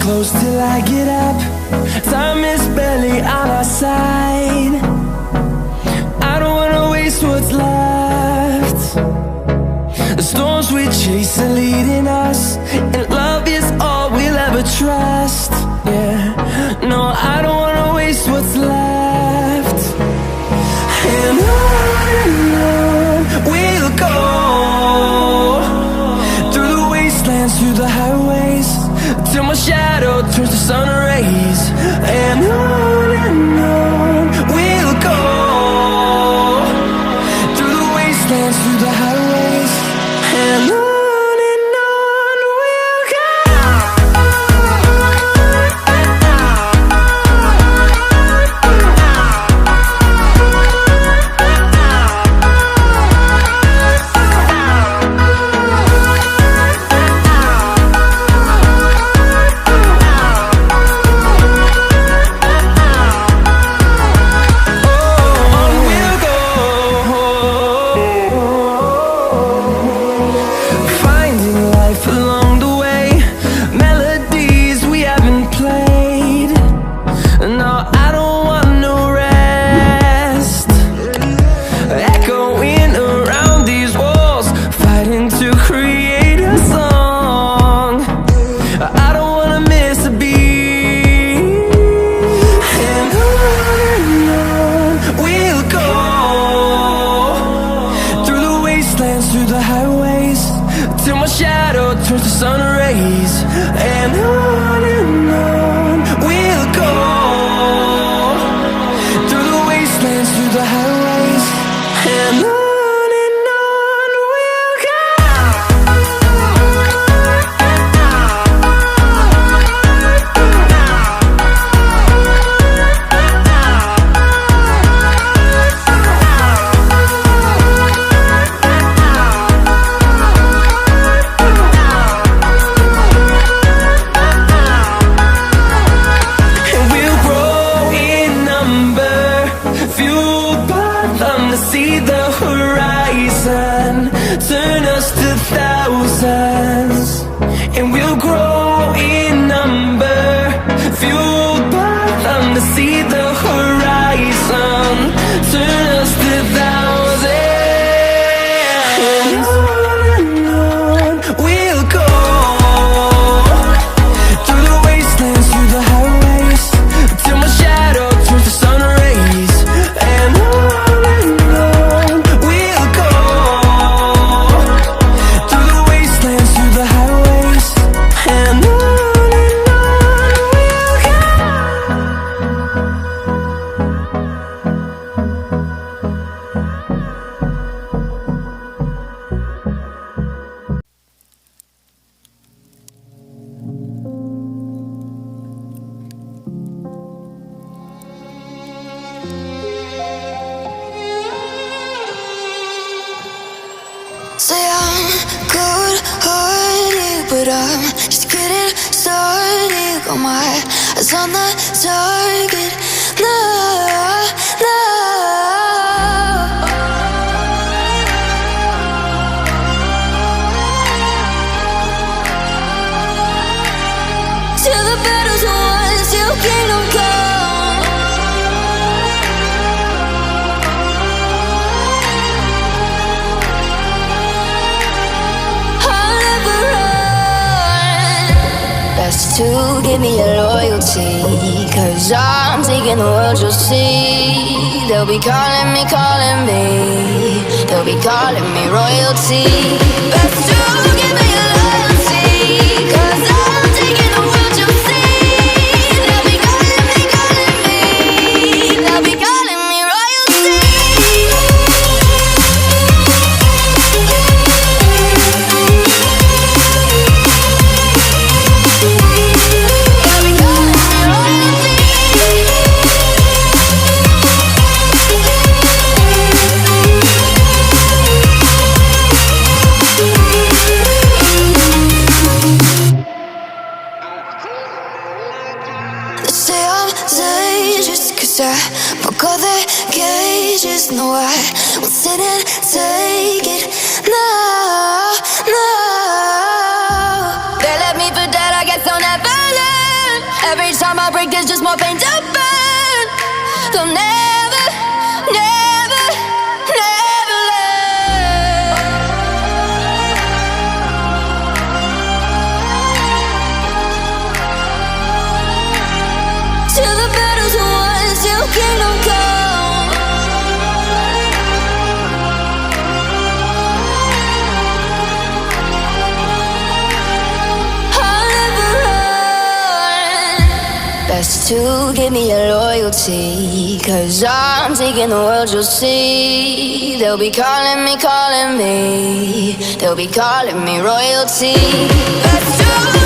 close till I get up. Time is barely on our side. I don't wanna waste what's left. The storms we chase are leading us, and love is all we'll ever trust. Yeah, no, I don't wanna waste what's left. And on we'll go, through the wastelands, through the highways, till my shadow turns to sun rays. And on we'll go, through the wastelands, through the highways, and on we'll go. Through the highways, till my shadow turns to sun rays. And on we'll go, through the wastelands, through the highways, and on we'll go. See the horizon, turn us to thousands, and we'll grow in number, fueled by them to see the horizon, turn us to thousands. And on we'll go, through the wastelands, through the highways, till my shadow turns to sun rays. And say I'm good-hearted, but I'm just getting started. Got my eyes on the target. No, no. Till the battle's won, till kingdom come. Best to give me your loyalty, 'cause I'm taking the world, you'll see. They'll be calling me, they'll be calling me royalty. Best to give me your loyalty, 'cause I'm taking the world, you'll see. They'll be calling me, they'll be calling me royalty. Broke all the cages, no, I won't sit and take it. No, no. They left me for dead, I guess I'll never learn. break, there's just more pain to burn. They'll never, never, never learn. Till the battle's won, till kingdom come. I'll never run. Best to give me your loyalty, 'cause I'm taking the world, you'll see. They'll be calling me, calling me. They'll be calling me royalty. Best to